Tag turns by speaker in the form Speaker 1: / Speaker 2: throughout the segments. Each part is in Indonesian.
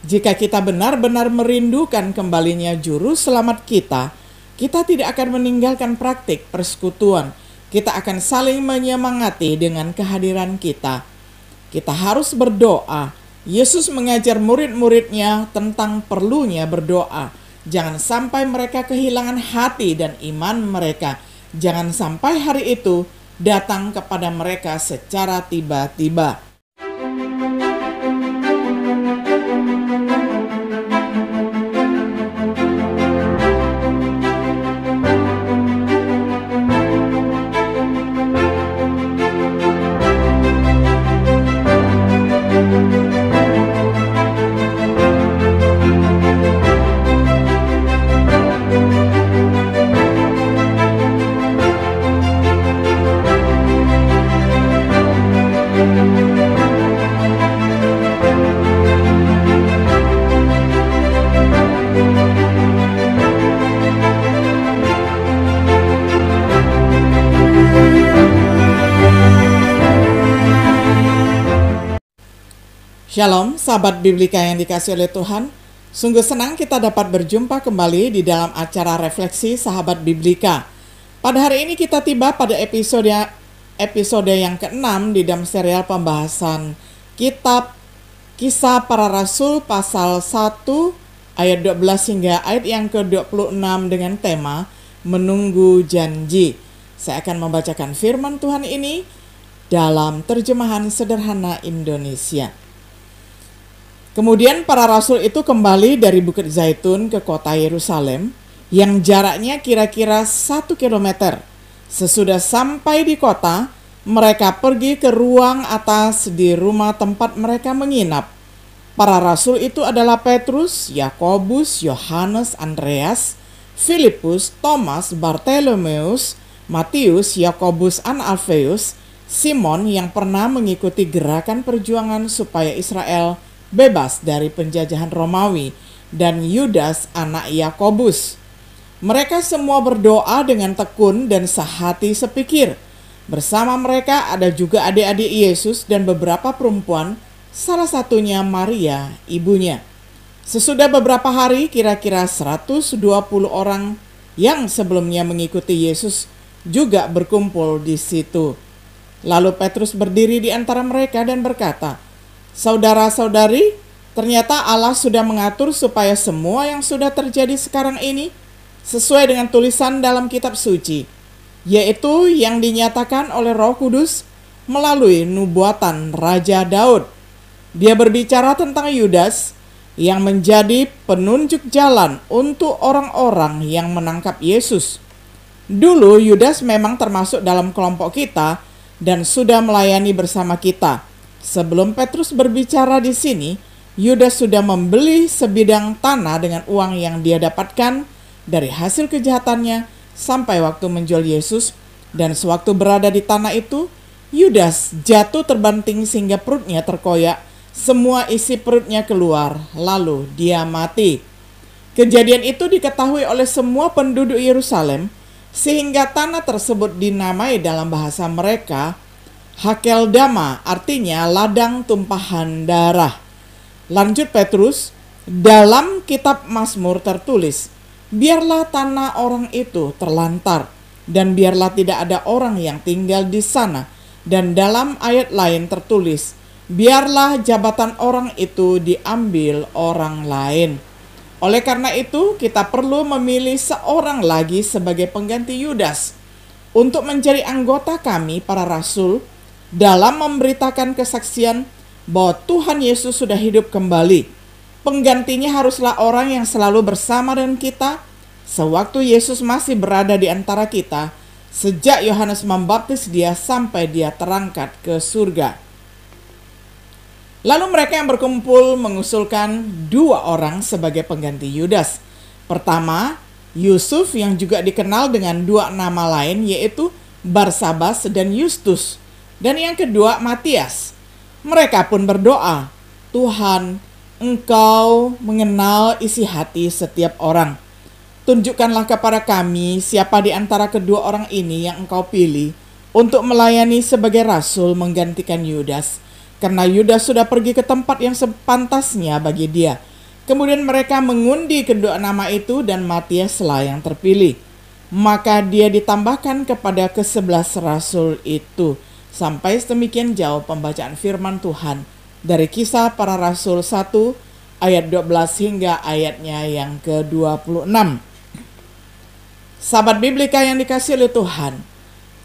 Speaker 1: Jika kita benar-benar merindukan kembalinya Juru Selamat kita, kita tidak akan meninggalkan praktik persekutuan. Kita akan saling menyemangati dengan kehadiran kita. Kita harus berdoa. Yesus mengajar murid-muridnya tentang perlunya berdoa. Jangan sampai mereka kehilangan hati dan iman mereka. Jangan sampai hari itu datang kepada mereka secara tiba-tiba. Shalom, sahabat Biblika yang dikasihi oleh Tuhan. Sungguh senang kita dapat berjumpa kembali di dalam acara refleksi sahabat Biblika. Pada hari ini kita tiba pada episode yang ke-6 di dalam serial pembahasan kitab Kisah Para Rasul pasal 1 ayat 12 hingga ayat yang ke-26 dengan tema Menunggu Janji. Saya akan membacakan firman Tuhan ini dalam terjemahan sederhana Indonesia. Kemudian para rasul itu kembali dari Bukit Zaitun ke kota Yerusalem yang jaraknya kira-kira 1 kilometer. Sesudah sampai di kota, mereka pergi ke ruang atas di rumah tempat mereka menginap. Para rasul itu adalah Petrus, Yakobus, Yohanes, Andreas, Filipus, Thomas, Bartolomeus, Matius, Yakobus an Alfeus, Simon yang pernah mengikuti gerakan perjuangan supaya Israel bebas dari penjajahan Romawi, dan Yudas anak Yakobus. Mereka semua berdoa dengan tekun dan sehati sepikir. Bersama mereka ada juga adik-adik Yesus dan beberapa perempuan, salah satunya Maria, ibunya. Sesudah beberapa hari, kira-kira 120 orang yang sebelumnya mengikuti Yesus juga berkumpul di situ. Lalu Petrus berdiri di antara mereka dan berkata, "Saudara-saudari, ternyata Allah sudah mengatur supaya semua yang sudah terjadi sekarang ini sesuai dengan tulisan dalam kitab suci, yaitu yang dinyatakan oleh Roh Kudus melalui nubuatan Raja Daud. Dia berbicara tentang Yudas yang menjadi penunjuk jalan untuk orang-orang yang menangkap Yesus. Dulu Yudas memang termasuk dalam kelompok kita dan sudah melayani bersama kita. Sebelum Petrus berbicara di sini, Yudas sudah membeli sebidang tanah dengan uang yang dia dapatkan dari hasil kejahatannya sampai waktu menjual Yesus, dan sewaktu berada di tanah itu, Yudas jatuh terbanting sehingga perutnya terkoyak, semua isi perutnya keluar, lalu dia mati. Kejadian itu diketahui oleh semua penduduk Yerusalem, sehingga tanah tersebut dinamai dalam bahasa mereka Hakeldama, artinya ladang tumpahan darah. Lanjut Petrus, dalam kitab Mazmur tertulis, biarlah tanah orang itu terlantar, dan biarlah tidak ada orang yang tinggal di sana. Dan dalam ayat lain tertulis, biarlah jabatan orang itu diambil orang lain. Oleh karena itu, kita perlu memilih seorang lagi sebagai pengganti Yudas untuk menjadi anggota kami, para rasul, dalam memberitakan kesaksian bahwa Tuhan Yesus sudah hidup kembali. Penggantinya haruslah orang yang selalu bersama dengan kita sewaktu Yesus masih berada di antara kita, sejak Yohanes membaptis dia sampai dia terangkat ke surga. Lalu mereka yang berkumpul mengusulkan 2 orang sebagai pengganti Yudas. Pertama, Yusuf yang juga dikenal dengan 2 nama lain, yaitu Barsabas dan Justus. Dan yang kedua, Matias. Mereka pun berdoa, "Tuhan, Engkau mengenal isi hati setiap orang. Tunjukkanlah kepada kami siapa di antara kedua orang ini yang Engkau pilih untuk melayani sebagai rasul menggantikan Yudas. Karena Yudas sudah pergi ke tempat yang sepantasnya bagi dia. Kemudian mereka mengundi kedua nama itu dan Matiaslah yang terpilih. Maka dia ditambahkan kepada ke-11 rasul itu. Sampai sedemikian jauh pembacaan firman Tuhan dari Kisah Para Rasul 1 ayat 12 hingga ayatnya yang ke-26. Sahabat Biblika yang dikasihi oleh Tuhan,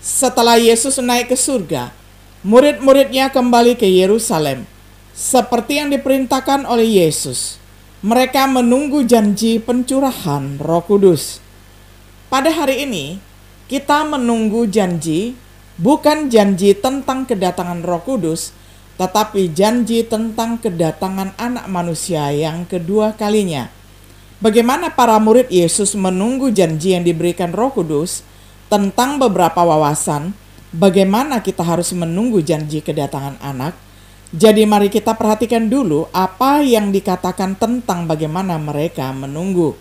Speaker 1: setelah Yesus naik ke surga, murid-muridnya kembali ke Yerusalem. Seperti yang diperintahkan oleh Yesus, mereka menunggu janji pencurahan Roh Kudus. Pada hari ini, kita menunggu janji, bukan janji tentang kedatangan Roh Kudus, tetapi janji tentang kedatangan Anak Manusia yang kedua kalinya. Bagaimana para murid Yesus menunggu janji yang diberikan Roh Kudus? Tentang beberapa wawasan, bagaimana kita harus menunggu janji kedatangan Anak. Jadi mari kita perhatikan dulu apa yang dikatakan tentang bagaimana mereka menunggu.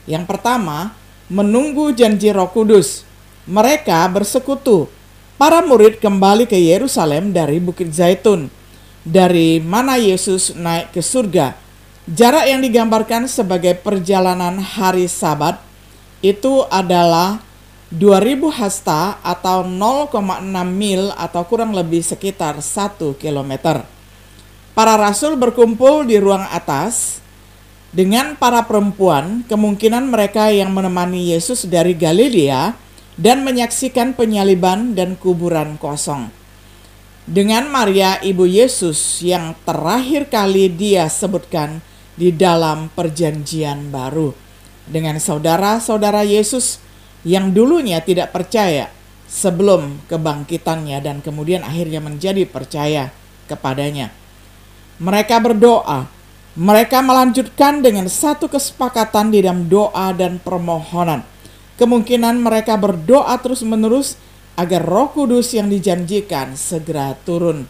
Speaker 1: Yang pertama, menunggu janji Roh Kudus. Mereka bersekutu. Para murid kembali ke Yerusalem dari Bukit Zaitun, dari mana Yesus naik ke surga. Jarak yang digambarkan sebagai perjalanan hari Sabat itu adalah 2000 hasta atau 0,6 mil atau kurang lebih sekitar 1 kilometer. Para rasul berkumpul di ruang atas dengan para perempuan, kemungkinan mereka yang menemani Yesus dari Galilea dan menyaksikan penyaliban dan kuburan kosong. Dengan Maria ibu Yesus yang terakhir kali dia sebutkan di dalam perjanjian baru. Dengan saudara-saudara Yesus yang dulunya tidak percaya sebelum kebangkitannya dan kemudian akhirnya menjadi percaya kepadanya. Mereka berdoa. Mereka melanjutkan dengan satu kesepakatan di dalam doa dan permohonan. Kemungkinan mereka berdoa terus-menerus agar Roh Kudus yang dijanjikan segera turun.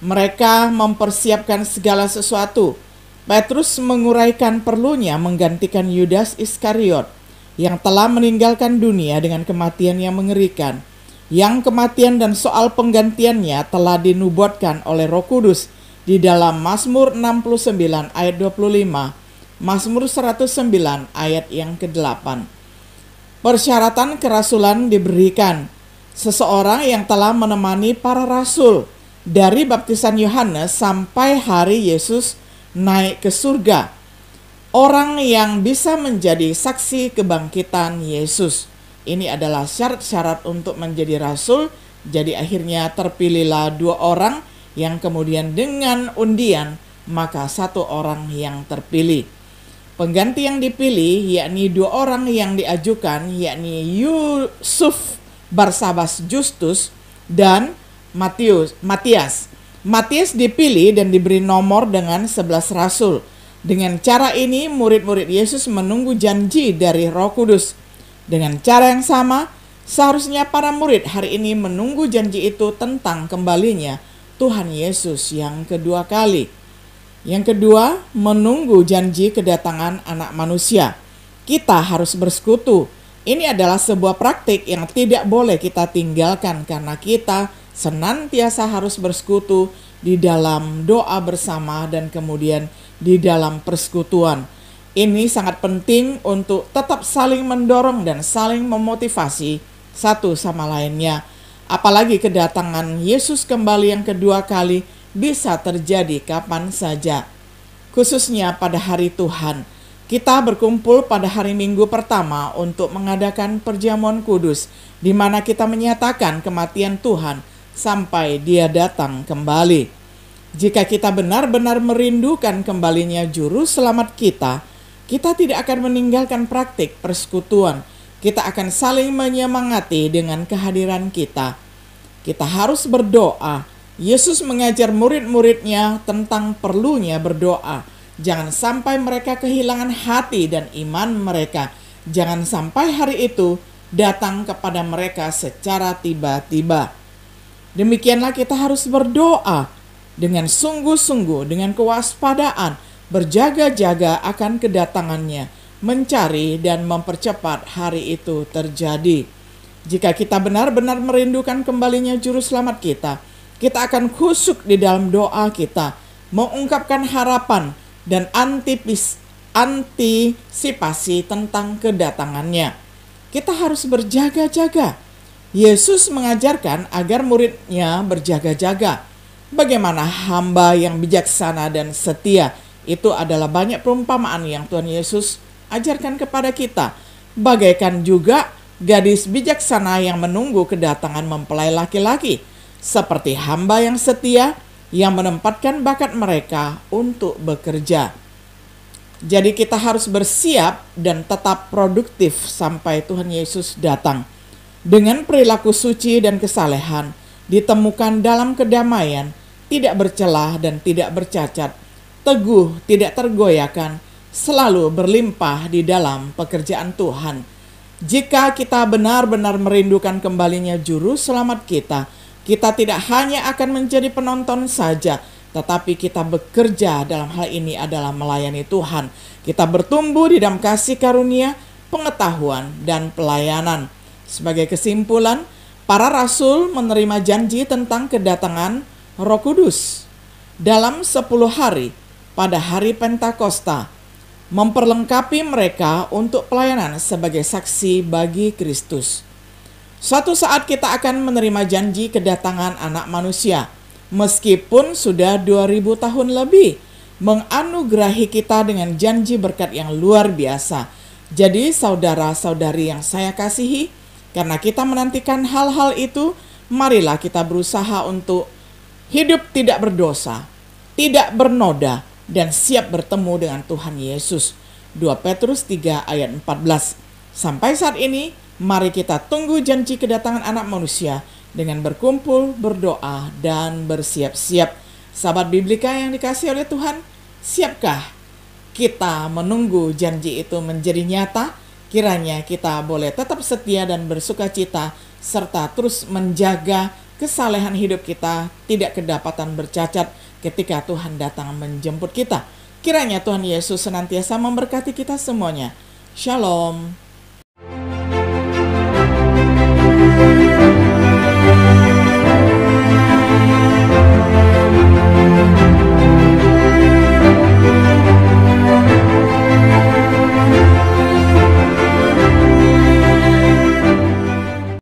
Speaker 1: Mereka mempersiapkan segala sesuatu. Petrus menguraikan perlunya menggantikan Yudas Iskariot yang telah meninggalkan dunia dengan kematian yang mengerikan. Yang kematian dan soal penggantiannya telah dinubuatkan oleh Roh Kudus di dalam Mazmur 69 ayat 25, Mazmur 109 ayat yang ke-8. Persyaratan kerasulan diberikan. Seseorang yang telah menemani para rasul dari baptisan Yohanes sampai hari Yesus naik ke surga. Orang yang bisa menjadi saksi kebangkitan Yesus. Ini adalah syarat-syarat untuk menjadi rasul. Jadi akhirnya terpilihlah 2 orang yang kemudian dengan undian maka 1 orang yang terpilih. Pengganti yang dipilih yakni 2 orang yang diajukan, yakni Yusuf Barsabas Justus dan Matias. Matias dipilih dan diberi nomor dengan 11 rasul. Dengan cara ini murid-murid Yesus menunggu janji dari Roh Kudus. Dengan cara yang sama, seharusnya para murid hari ini menunggu janji itu tentang kembalinya Tuhan Yesus yang kedua kali. Yang kedua, menunggu janji kedatangan Anak Manusia. Kita harus bersekutu. Ini adalah sebuah praktik yang tidak boleh kita tinggalkan karena kita senantiasa harus bersekutu di dalam doa bersama dan kemudian di dalam persekutuan. Ini sangat penting untuk tetap saling mendorong dan saling memotivasi satu sama lainnya. Apalagi kedatangan Yesus kembali yang kedua kali bisa terjadi kapan saja. Khususnya pada hari Tuhan, kita berkumpul pada hari Minggu pertama untuk mengadakan perjamuan kudus, di mana kita menyatakan kematian Tuhan sampai Dia datang kembali. Jika kita benar-benar merindukan kembalinya Juru Selamat kita tidak akan meninggalkan praktik persekutuan. Kita akan saling menyemangati dengan kehadiran kita. Kita harus berdoa. Yesus mengajar murid-muridnya tentang perlunya berdoa. Jangan sampai mereka kehilangan hati dan iman mereka. Jangan sampai hari itu datang kepada mereka secara tiba-tiba. Demikianlah kita harus berdoa dengan sungguh-sungguh, dengan kewaspadaan, berjaga-jaga akan kedatangannya, mencari dan mempercepat hari itu terjadi. Jika kita benar-benar merindukan kembalinya Juru Selamat kita akan khusyuk di dalam doa kita, mengungkapkan harapan dan antisipasi tentang kedatangannya. Kita harus berjaga-jaga. Yesus mengajarkan agar muridnya berjaga-jaga. Bagaimana hamba yang bijaksana dan setia. Itu adalah banyak perumpamaan yang Tuhan Yesus ajarkan kepada kita. Bagaikan juga gadis bijaksana yang menunggu kedatangan mempelai laki-laki. Seperti hamba yang setia yang menempatkan bakat mereka untuk bekerja. Jadi kita harus bersiap dan tetap produktif sampai Tuhan Yesus datang. Dengan perilaku suci dan kesalehan, ditemukan dalam kedamaian, tidak bercelah dan tidak bercacat, teguh, tidak tergoyahkan, selalu berlimpah di dalam pekerjaan Tuhan. Jika kita benar-benar merindukan kembalinya Juru Selamat kita, kita tidak hanya akan menjadi penonton saja, tetapi kita bekerja dalam hal ini adalah melayani Tuhan. Kita bertumbuh di dalam kasih karunia, pengetahuan, dan pelayanan. Sebagai kesimpulan, para rasul menerima janji tentang kedatangan Roh Kudus dalam 10 hari pada hari Pentakosta, memperlengkapi mereka untuk pelayanan sebagai saksi bagi Kristus. Suatu saat kita akan menerima janji kedatangan Anak Manusia, meskipun sudah 2000 tahun lebih, menganugerahi kita dengan janji berkat yang luar biasa. Jadi saudara-saudari yang saya kasihi, karena kita menantikan hal-hal itu, marilah kita berusaha untuk hidup tidak berdosa, tidak bernoda, dan siap bertemu dengan Tuhan Yesus. 2 Petrus 3 ayat 14. Sampai saat ini, mari kita tunggu janji kedatangan Anak Manusia dengan berkumpul, berdoa, dan bersiap-siap. Sahabat Biblika yang dikasihi oleh Tuhan, siapkah kita menunggu janji itu menjadi nyata? Kiranya kita boleh tetap setia dan bersukacita, serta terus menjaga kesalehan hidup kita tidak kedapatan bercacat ketika Tuhan datang menjemput kita. Kiranya Tuhan Yesus senantiasa memberkati kita semuanya. Shalom.